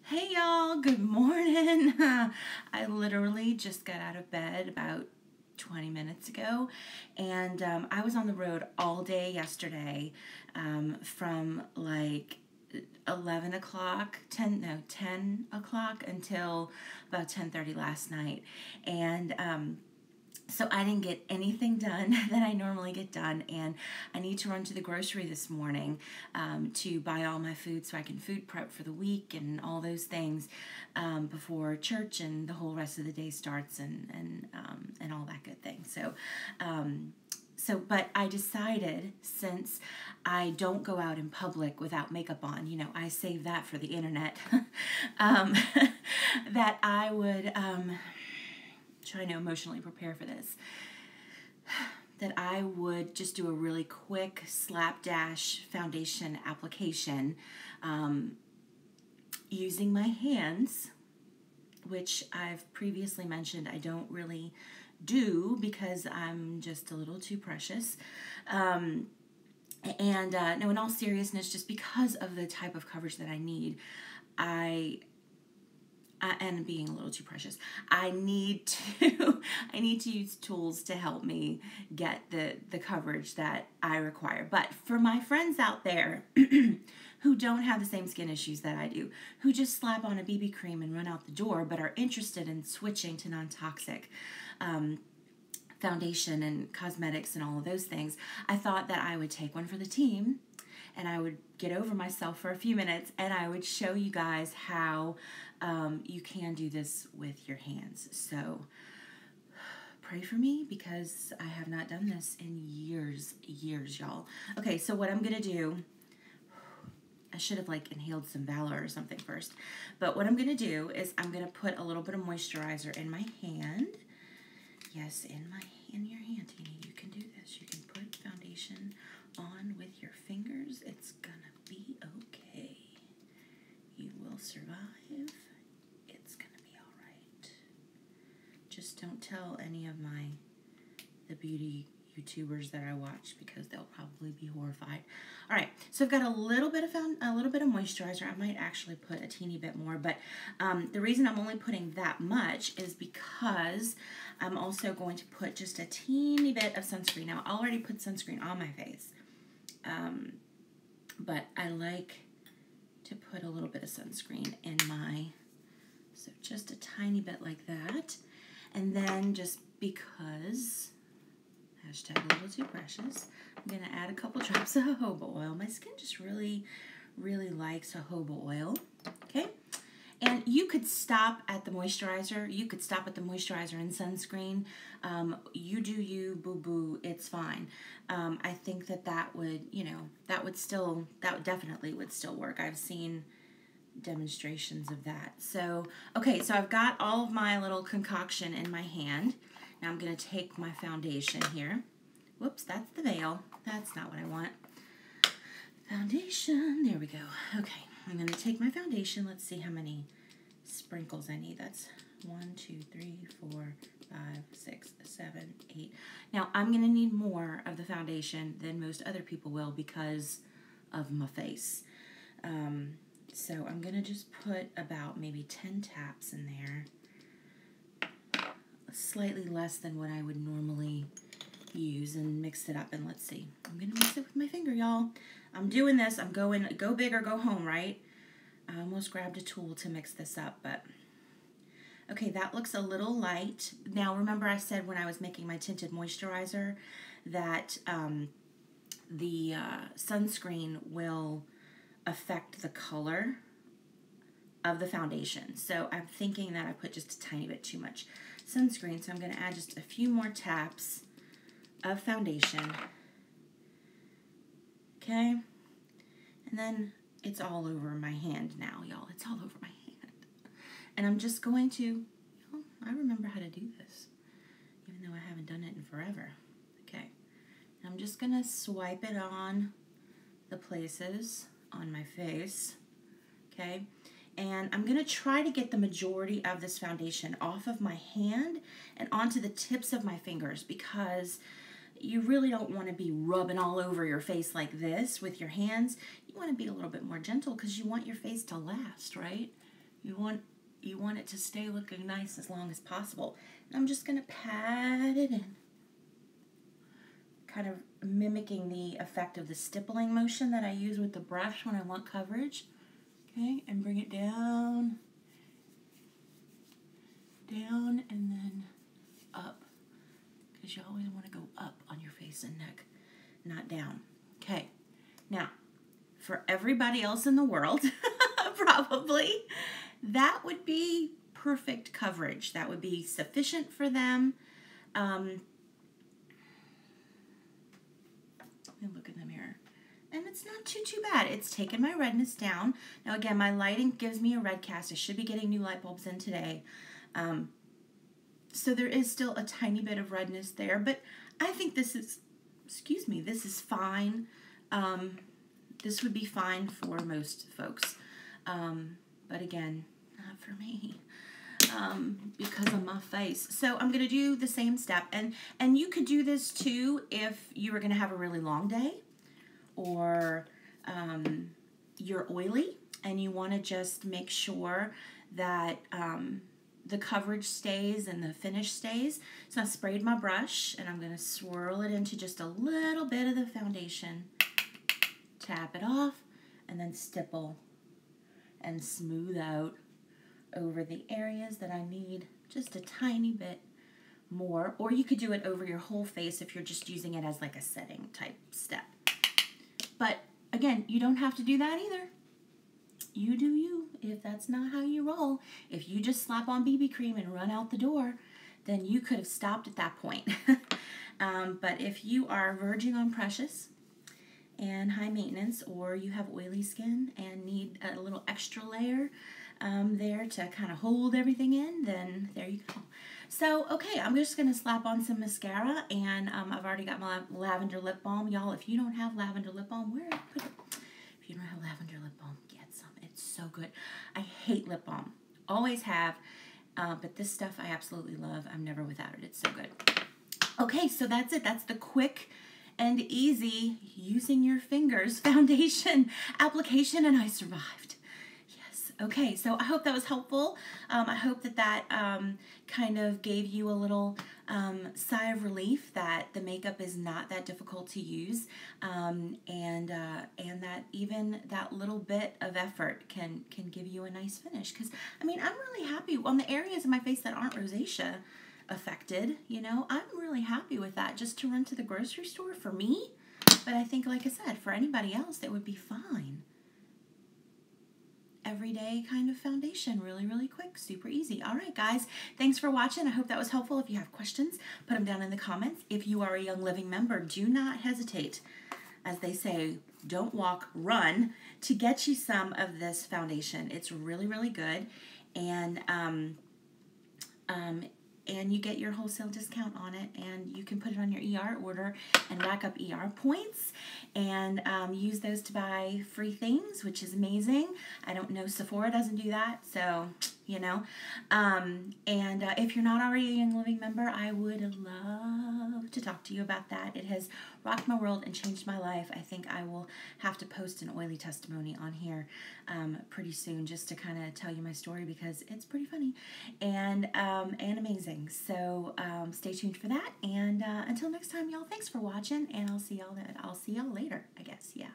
Hey y'all, good morning. I literally just got out of bed about 20 minutes ago, and I was on the road all day yesterday from like 11 o'clock, 10 o'clock until about 10:30 last night. And so I didn't get anything done that I normally get done, and I need to run to the grocery this morning to buy all my food so I can food prep for the week and all those things before church and the whole rest of the day starts and all that good thing. But I decided, since I don't go out in public without makeup on, I save that for the internet, that I would trying to emotionally prepare for this, that I would just do a really quick slapdash foundation application using my hands, which I've previously mentioned I don't really do because I'm just a little too precious. No, in all seriousness, just because of the type of coverage that I need, and being a little too precious, I need to use tools to help me get the coverage that I require. But for my friends out there who don't have the same skin issues that I do, who just slap on a BB cream and run out the door, but are interested in switching to non-toxic foundation and cosmetics and all of those things, I thought that I would take one for the team, and I would get over myself for a few minutes, and I would show you guys how you can do this with your hands. So pray for me, because I have not done this in years, y'all. Okay, so what I'm going to do, I should have inhaled some Valor or something first, but what I'm going to do is I'm going to put a little bit of moisturizer in my hand. Yes, in your hand, Tina, you can do this. You can put foundation on with your fingers. It's gonna be okay. You will survive. It's gonna be all right. Just don't tell any of the beauty YouTubers that I watch, because they'll probably be horrified. All right, so I've got a little bit of moisturizer. I might actually put a teeny bit more, but the reason I'm only putting that much is because I'm also going to put just a teeny bit of sunscreen. Now, I already put sunscreen on my face, but I like to put a little bit of sunscreen in so just a tiny bit like that. And then, just because, hashtag a little too precious, I'm going to add a couple drops of jojoba oil. My skin just really, really likes jojoba oil. Okay? And you could stop at the moisturizer. You could stop at the moisturizer and sunscreen. You do you, boo-boo, it's fine. I think that would, that definitely would still work. I've seen demonstrations of that. So, okay, so I've got all of my little concoction in my hand. Now I'm going to take my foundation here. Whoops, that's the veil. That's not what I want. Foundation, there we go. Okay, I'm going to take my foundation. Let's see how many sprinkles I need. That's 1, 2, 3, 4, 5, 6, 7, 8. Now, I'm going to need more of the foundation than most other people will because of my face. So I'm going to just put about maybe 10 taps in there. Slightly less than what I would normally use, and mix it up. And let's see. I'm going to mix it with my finger, y'all. I'm doing this. I'm going go big or go home, right? I almost grabbed a tool to mix this up, but okay, that looks a little light. Now, remember I said when I was making my tinted moisturizer that the sunscreen will affect the color of the foundation. So I'm thinking that I put just a tiny bit too much sunscreen, so I'm going to add just a few more taps of foundation. Okay, and then it's all over my hand now, y'all. It's all over my hand. And I'm just going to, I remember how to do this, even though I haven't done it in forever. Okay, and I'm just going to swipe it on the places on my face, okay? And I'm going to try to get the majority of this foundation off of my hand and onto the tips of my fingers, because you really don't want to be rubbing all over your face like this with your hands. You want to be a little bit more gentle because you want your face to last, right? You want it to stay looking nice as long as possible. And I'm just going to pat it in, kind of mimicking the effect of the stippling motion that I use with the brush when I want coverage. Okay, and bring it down, down, and then up, because you always want to go up on your face and neck, not down. Okay, now, for everybody else in the world, probably, that would be perfect coverage. That would be sufficient for them. Let me look in the mirror. And it's not too bad. It's taken my redness down. Now again, my lighting gives me a red cast. I should be getting new light bulbs in today. So there is still a tiny bit of redness there, but I think this is, excuse me, this is fine. This would be fine for most folks. But again, not for me. Because of my face. So I'm going to do the same step. And you could do this too if you were going to have a really long day, or you're oily and you want to just make sure that the coverage stays and the finish stays. So I sprayed my brush and I'm going to swirl it into just a little bit of the foundation. Tap it off and then stipple and smooth out over the areas that I need just a tiny bit more. Or you could do it over your whole face if you're just using it as like a setting type step. But again, you don't have to do that either. You do you. If that's not how you roll, if you just slap on BB cream and run out the door, then you could have stopped at that point. But if you are verging on precious and high maintenance, or you have oily skin and need a little extra layer there to kind of hold everything in, then there you go. So, okay, I'm just going to slap on some mascara, and I've already got my lavender lip balm. Y'all, if you don't have lavender lip balm, where did I put it? If you don't have lavender lip balm, get some. It's so good. I hate lip balm. Always have, but this stuff I absolutely love. I'm never without it. It's so good. Okay, so that's it. That's the quick and easy using your fingers foundation application, and I survived. Okay, so I hope that was helpful. I hope that kind of gave you a little sigh of relief that the makeup is not that difficult to use, and that even that little bit of effort can give you a nice finish. Because, I mean, I'm really happy on the areas of my face that aren't rosacea affected, you know, I'm really happy with that just to run to the grocery store for me. But I think, like I said, for anybody else, it would be fine. Everyday kind of foundation, really quick, super easy. All right, guys, thanks for watching. I hope that was helpful. If you have questions, put them down in the comments. If you are a Young Living member, do not hesitate. As they say, don't walk, run to get you some of this foundation. It's really good, and you get your wholesale discount on it, and you can put it on your ER order and rack up ER points, and use those to buy free things, which is amazing. I don't know, Sephora doesn't do that, so, you know. If you're not already a Young Living member, I would love to talk to you about that. It has rocked my world and changed my life. I think I will have to post an oily testimony on here pretty soon, just to kind of tell you my story, because it's pretty funny and amazing. So stay tuned for that, and until next time, y'all, thanks for watching, and I'll see y'all later, I guess. Yeah.